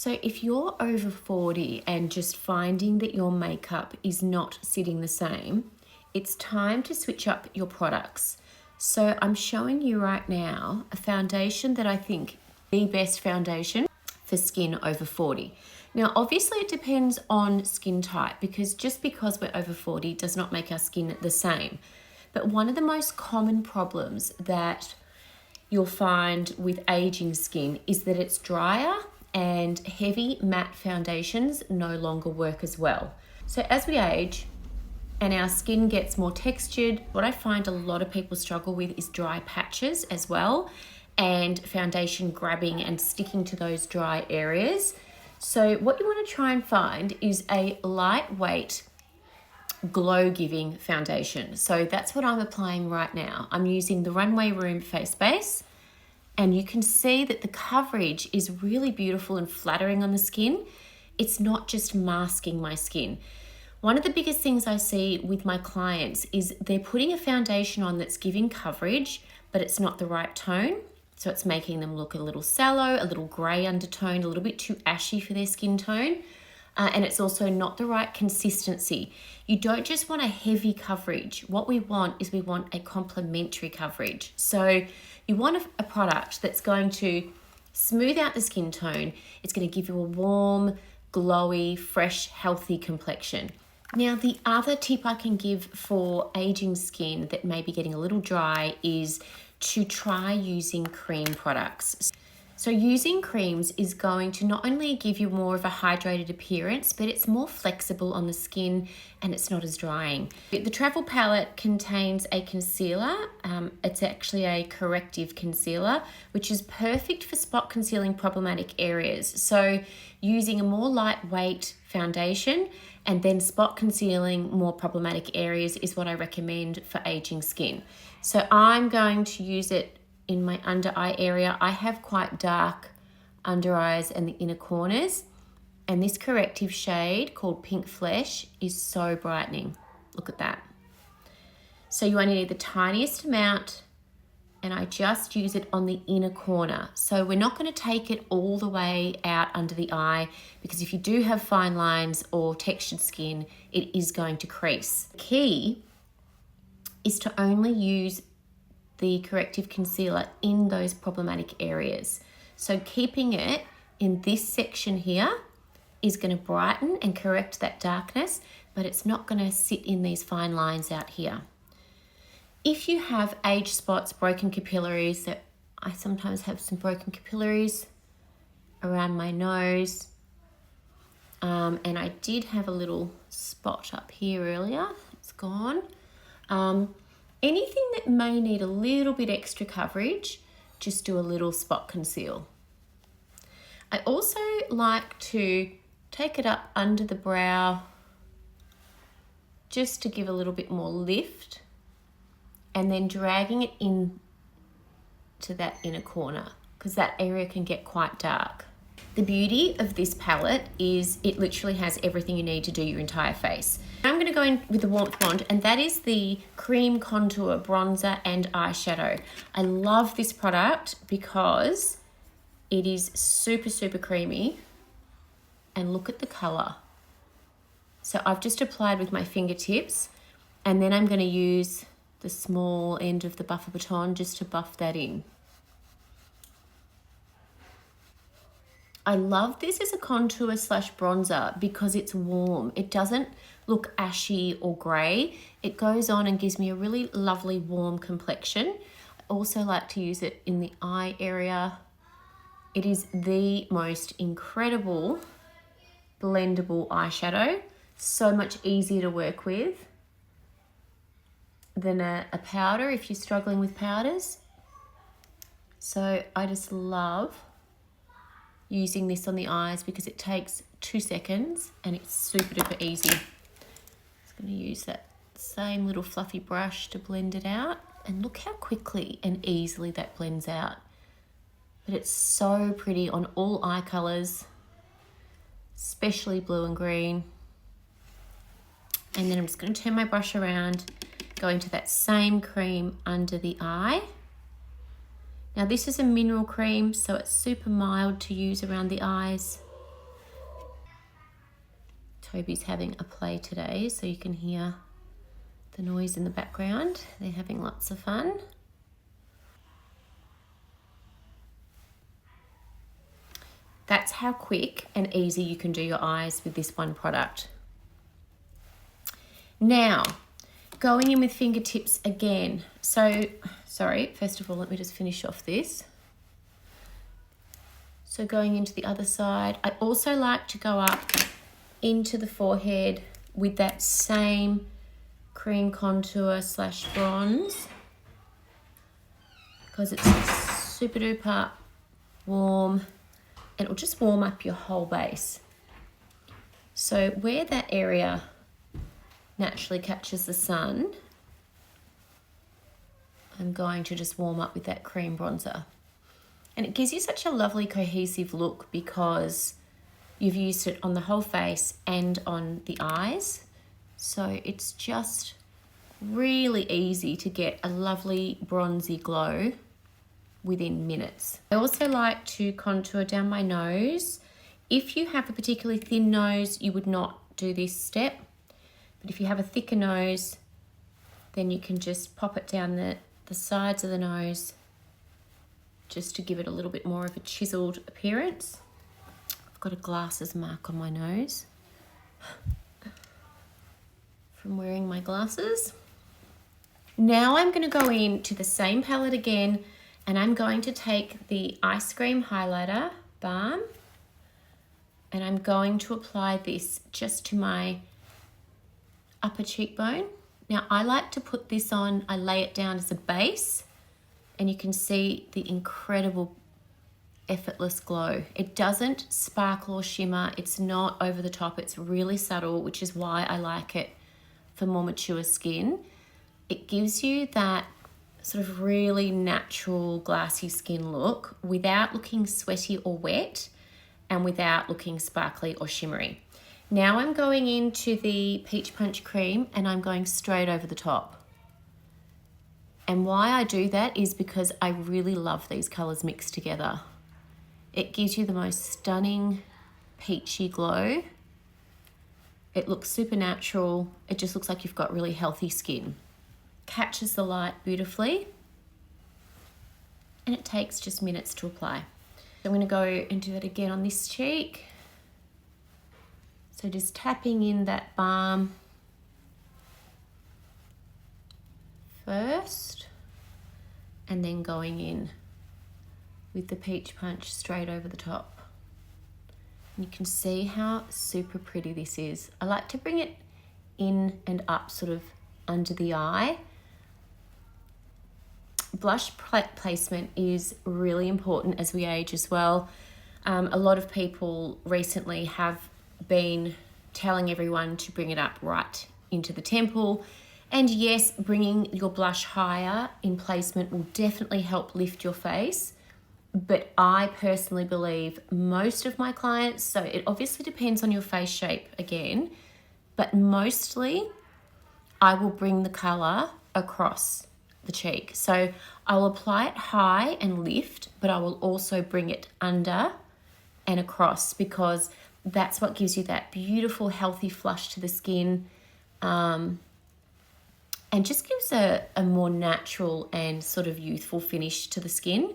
So if you're over 40 and just finding that your makeup is not sitting the same, it's time to switch up your products. So I'm showing you right now a foundation that I think the best foundation for skin over 40. Now, obviously it depends on skin type, because just because we're over 40 does not make our skin the same. But one of the most common problems that you'll find with aging skin is that it's drier, and heavy matte foundations no longer work as well. So as we age and our skin gets more textured, what I find a lot of people struggle with is dry patches as well, and foundation grabbing and sticking to those dry areas. So what you want to try and find is a lightweight, glow-giving foundation. So that's what I'm applying right now. I'm using the Runway Room Face Base, and you can see that the coverage is really beautiful and flattering on the skin. It's not just masking my skin. One of the biggest things I see with my clients is they're putting a foundation on that's giving coverage, but it's not the right tone. So it's making them look a little sallow, a little gray undertone, a little bit too ashy for their skin tone. And it's also not the right consistency. You don't just want a heavy coverage. What we want is we want a complementary coverage. So you want a product that's going to smooth out the skin tone. It's going to give you a warm, glowy, fresh, healthy complexion. Now, the other tip I can give for aging skin that may be getting a little dry is to try using cream products. So using creams is going to not only give you more of a hydrated appearance, but it's more flexible on the skin and it's not as drying. The Travel Palette contains a concealer. It's actually a corrective concealer, which is perfect for spot concealing problematic areas. So using a more lightweight foundation and then spot concealing more problematic areas is what I recommend for aging skin. So I'm going to use it in my under eye area. I have quite dark under eyes and the inner corners, and this corrective shade called Pink Flesh is so brightening. Look at that. So you only need the tiniest amount, and I just use it on the inner corner. So we're not going to take it all the way out under the eye, because if you do have fine lines or textured skin, it is going to crease. The key is to only use the corrective concealer in those problematic areas. So keeping it in this section here is going to brighten and correct that darkness, but it's not going to sit in these fine lines out here. If you have age spots, broken capillaries, that I sometimes have some broken capillaries around my nose, and I did have a little spot up here earlier, it's gone. Anything that may need a little bit extra coverage, just do a little spot conceal. I also like to take it up under the brow just to give a little bit more lift, and then dragging it in to that inner corner, because that area can get quite dark. The beauty of this palette is it literally has everything you need to do your entire face. I'm going to go in with the Warmth Wand, and that is the Cream Contour Bronzer and Eyeshadow. I love this product because it is super, super creamy, and look at the colour. So I've just applied with my fingertips, and then I'm going to use the small end of the buffer baton just to buff that in. I love this as a contour / bronzer because it's warm. It doesn't look ashy or grey. It goes on and gives me a really lovely warm complexion. I also like to use it in the eye area. It is the most incredible blendable eyeshadow. So much easier to work with than a powder if you're struggling with powders. So I just love using this on the eyes because it takes 2 seconds and it's super duper easy. Just going to use that same little fluffy brush to blend it out, and look how quickly and easily that blends out. But it's so pretty on all eye colours, especially blue and green. And then I'm just going to turn my brush around, go into that same cream under the eye. Now this is a mineral cream, so it's super mild to use around the eyes. Toby's having a play today, so you can hear the noise in the background. They're having lots of fun. That's how quick and easy you can do your eyes with this one product. Now, going in with fingertips again. So, sorry, first of all, let me just finish off this. So going into the other side, I also like to go up into the forehead with that same cream contour / bronze, because it's super duper warm and it'll just warm up your whole base. So where that area naturally catches the sun, I'm going to just warm up with that cream bronzer. And it gives you such a lovely cohesive look because you've used it on the whole face and on the eyes. So it's just really easy to get a lovely bronzy glow within minutes. I also like to contour down my nose. If you have a particularly thin nose, you would not do this step. But if you have a thicker nose, then you can just pop it down the sides of the nose just to give it a little bit more of a chiseled appearance. I've got a glasses mark on my nose from wearing my glasses. Now I'm going to go into the same palette again, and I'm going to take the Ice Cream Highlighter Balm, and I'm going to apply this just to my upper cheekbone. Now I like to put this on, I lay it down as a base, and you can see the incredible effortless glow. It doesn't sparkle or shimmer. It's not over the top. It's really subtle, which is why I like it for more mature skin. It gives you that sort of really natural glassy skin look without looking sweaty or wet and without looking sparkly or shimmery. Now I'm going into the Peach Punch Cream and I'm going straight over the top. And why I do that is because I really love these colours mixed together. It gives you the most stunning peachy glow. It looks super natural. It just looks like you've got really healthy skin. Catches the light beautifully. And it takes just minutes to apply. I'm going to go and do it again on this cheek. So just tapping in that balm first, and then going in with the Peach Punch straight over the top. And you can see how super pretty this is. I like to bring it in and up sort of under the eye. Blush placement is really important as we age as well. A lot of people recently have been telling everyone to bring it up right into the temple. And yes, bringing your blush higher in placement will definitely help lift your face. But I personally believe most of my clients, so it obviously depends on your face shape again, but mostly I will bring the colour across the cheek. So I'll apply it high and lift, but I will also bring it under and across because that's what gives you that beautiful, healthy flush to the skin. And just gives a more natural and sort of youthful finish to the skin.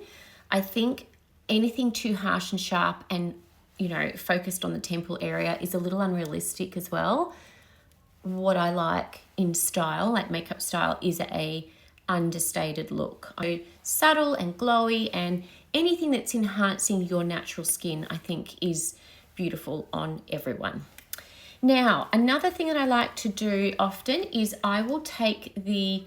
I think anything too harsh and sharp and, you know, focused on the temple area is a little unrealistic as well. What I like in style, like makeup style, is a understated look. So subtle and glowy, and anything that's enhancing your natural skin, I think, is beautiful on everyone. Now, another thing that I like to do often is I will take the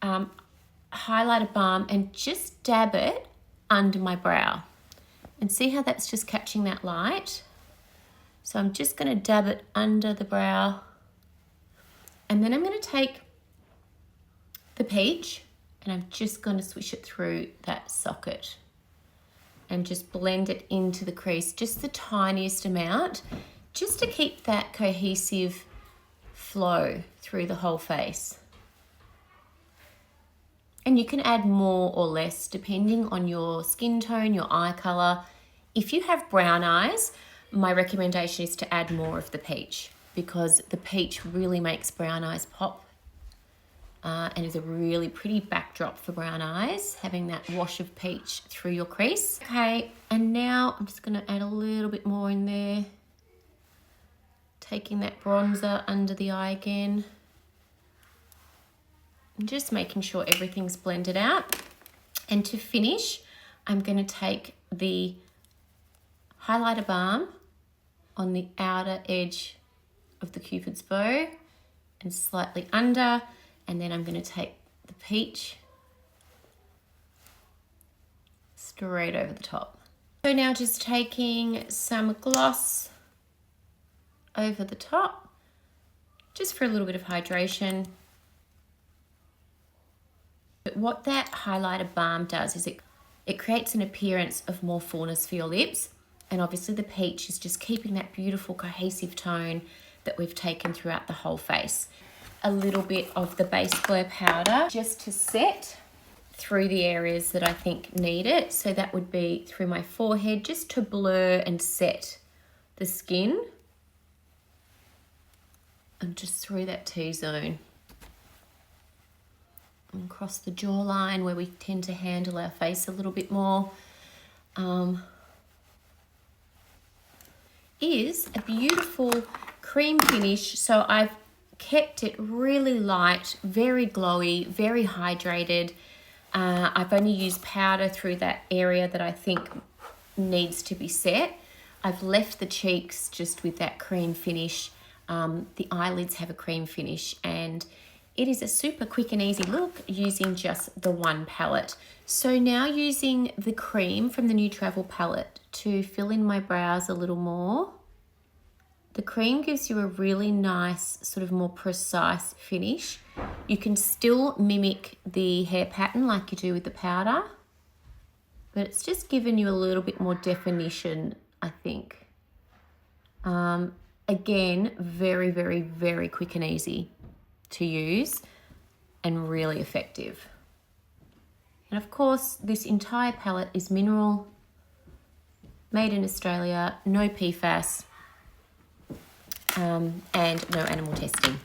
highlighter balm and just dab it under my brow. And see how that's just catching that light? So I'm just going to dab it under the brow. And then I'm going to take the peach and I'm just going to swish it through that socket and just blend it into the crease, just the tiniest amount, just to keep that cohesive flow through the whole face. And you can add more or less depending on your skin tone, your eye color. If you have brown eyes, my recommendation is to add more of the peach. because the peach really makes brown eyes pop and is a really pretty backdrop for brown eyes, having that wash of peach through your crease. Okay, and now I'm just going to add a little bit more in there, taking that bronzer under the eye again, and just making sure everything's blended out. And to finish, I'm going to take the highlighter balm on the outer edge of the Cupid's bow and slightly under, and then I'm going to take the peach straight over the top. So now just taking some gloss over the top, just for a little bit of hydration. But what that highlighter balm does is it creates an appearance of more fullness for your lips, and obviously the peach is just keeping that beautiful cohesive tone that we've taken throughout the whole face. A little bit of the base blur powder just to set through the areas that I think need it. So that would be through my forehead, just to blur and set the skin, and just through that T-zone. And across the jawline where we tend to handle our face a little bit more. Is a beautiful cream finish. So I've kept it really light, very glowy, very hydrated. I've only used powder through that area that I think needs to be set. I've left the cheeks just with that cream finish. The eyelids have a cream finish, and it is a super quick and easy look using just the one palette. So now using the cream from the new Travel palette to fill in my brows a little more. The cream gives you a really nice, sort of more precise finish. You can still mimic the hair pattern like you do with the powder, but it's just given you a little bit more definition, I think. Again, very, very, very quick and easy to use and really effective. And of course, this entire palette is mineral, made in Australia, no PFAS, and no animal testing.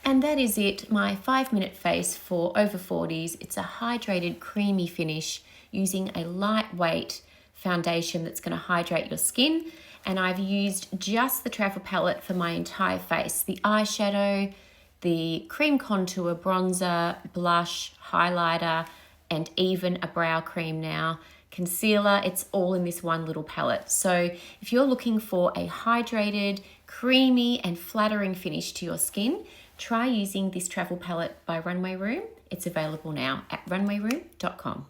And that is it, my 5-minute face for over 40s. It's a hydrated, creamy finish using a lightweight foundation that's going to hydrate your skin. And I've used just the Travel palette for my entire face. The eyeshadow, the cream contour, bronzer, blush, highlighter, and even a brow cream now. Concealer, it's all in this one little palette. So if you're looking for a hydrated, creamy and flattering finish to your skin, try using this Travel palette by Runway Room. It's available now at runwayroom.com.